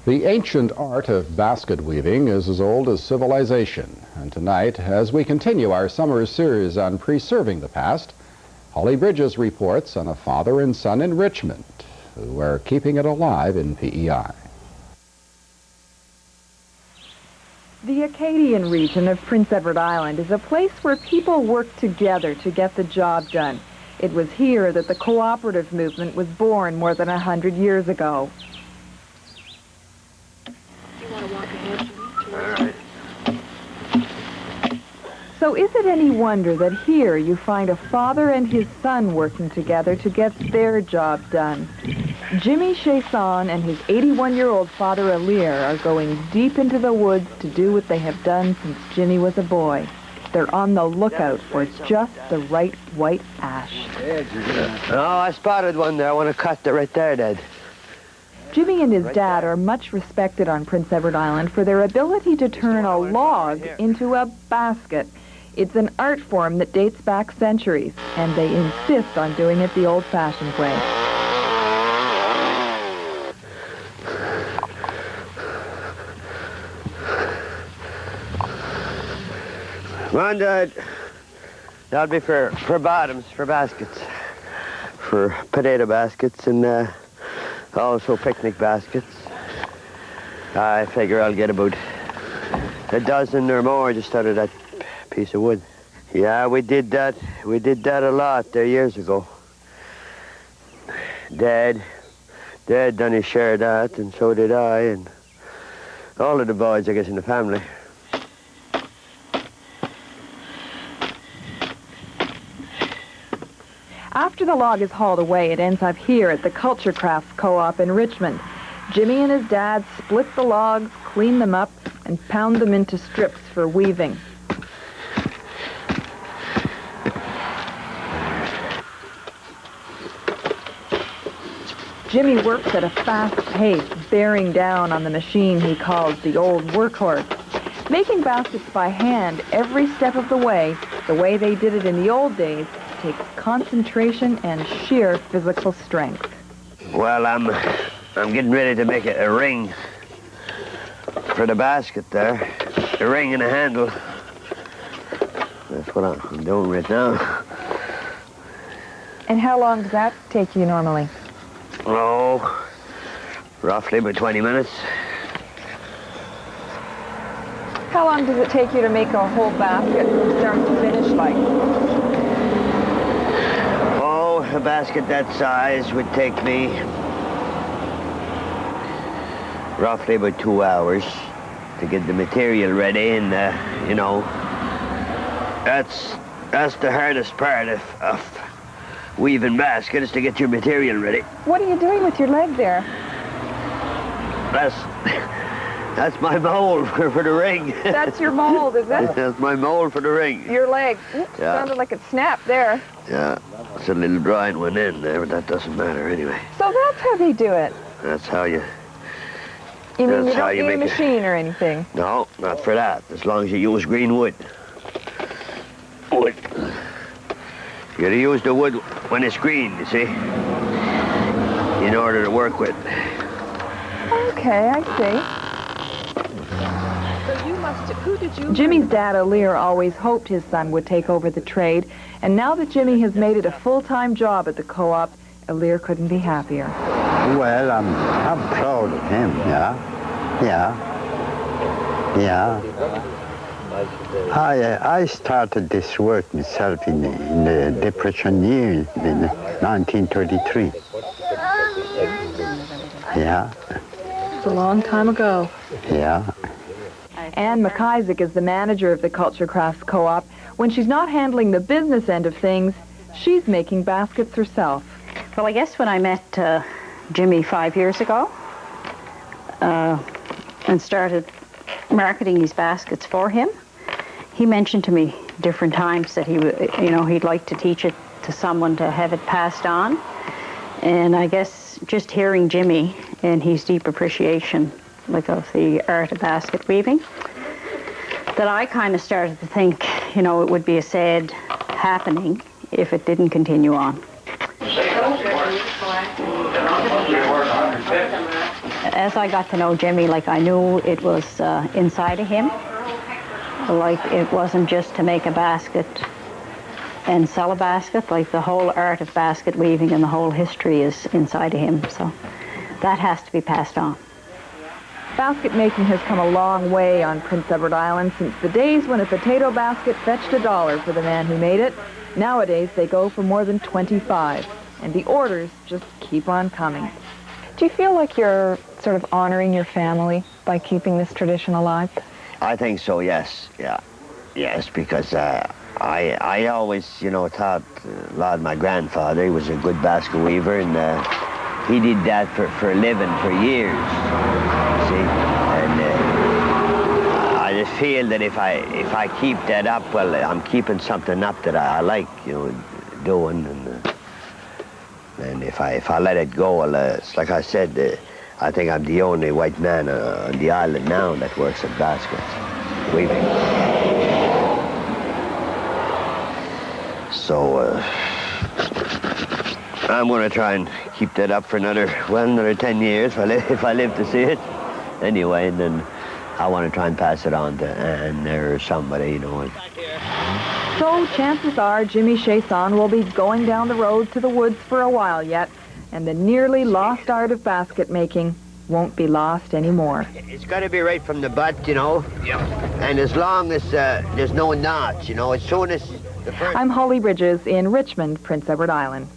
The ancient art of basket weaving is as old as civilization. And tonight, as we continue our summer series on preserving the past, Holly Bridges reports on a father and son in Richmond who are keeping it alive in PEI. The Acadian region of Prince Edward Island is a place where people work together to get the job done. It was here that the cooperative movement was born more than 100 years ago. So is it any wonder that here you find a father and his son working together to get their job done? Jimmy Chasson and his 81-year-old father Alir are going deep into the woods to do what they have done since Jimmy was a boy. They're on the lookout for just the right white ash. Oh, I spotted one there. I want to cut it right there, Dad. Jimmy and his dad are much respected on Prince Edward Island for their ability to turn a log into a basket. It's an art form that dates back centuries, and they insist on doing it the old-fashioned way. One, that'll be for bottoms, for baskets, for potato baskets, and also picnic baskets. I figure I'll get about a dozen or more just out of that piece of wood. Yeah, we did that. We did that a lot there years ago. Dad done his share of that, and so did I, and all of the boys, I guess, in the family. After the log is hauled away, it ends up here at the Culture Crafts Co-op in Richmond. Jimmy and his dad split the logs, clean them up, and pound them into strips for weaving. Jimmy works at a fast pace, bearing down on the machine he calls the old workhorse. Making baskets by hand every step of the way they did it in the old days, takes concentration and sheer physical strength. Well, I'm getting ready to make a ring for the basket there. A ring and a handle. That's what I'm doing right now. And how long does that take you normally? Oh, roughly about 20 minutes. How long does it take you to make a whole basket from start to finish, like? Oh, a basket that size would take me roughly about 2 hours to get the material ready, and you know, that's the hardest part of weaving basket, is to get your material ready. What are you doing with your leg there? That's my mold for the ring. That's your mold, is it? That's my mold for the ring. Your leg. Oops, Yeah. Sounded like it snapped there. Yeah, it's a little drawing one in there, but that doesn't matter anyway. So that's how they do it. That's how you... You mean That's you how don't you need a make it. machine or anything? No, not for that, as long as you use green wood. Wood. You gotta use the wood when it's green, you see, in order to work with. Okay, I see. So you must... Who did you... Jimmy's dad, Alir, always hoped his son would take over the trade, and now that Jimmy has made it a full-time job at the co-op, Alir couldn't be happier. Well, I'm proud of him, yeah. I started this work myself in the Depression year in 1933. Yeah. It's a long time ago. Yeah. Anne McIsaac is the manager of the Culture Crafts Co-op. When she's not handling the business end of things, she's making baskets herself. Well, I guess when I met Jimmy 5 years ago and started marketing these baskets for him, he mentioned to me different times that he'd like to teach it to someone to have it passed on. And I guess just hearing Jimmy and his deep appreciation of the art of basket weaving, that I kind of started to think, it would be a sad happening if it didn't continue on. as I got to know Jimmy, like I knew it was inside of him. Like it wasn't just to make a basket and sell a basket. Like the whole art of basket weaving and the whole history is inside of him. So that has to be passed on. Basket making has come a long way on Prince Edward Island since the days when a potato basket fetched $1 for the man who made it. Nowadays, they go for more than 25, and the orders just keep on coming. Do you feel like you're sort of honoring your family by keeping this tradition alive? I think so, yes. Yeah. Yes, because I always, you know, thought a lot of my grandfather, he was a good basket weaver, and he did that for a living for years, see? And I just feel that if I keep that up, well, I'm keeping something up that I like, you know, doing, and if I let it go, well, it's like I said, I think I'm the only white man on the island now that works at baskets, weaving. So I'm going to try and keep that up for another 10 years if I live to see it. Anyway, and then I want to try and pass it on to Anne or somebody, you know. So chances are Jimmy Chason will be going down the road to the woods for a while yet, and the nearly lost art of basket making won't be lost anymore. It's got to be right from the butt, you know. Yeah. And as long as there's no knots, you know, as soon as the first... I'm Holly Bridges in Richmond, Prince Edward Island.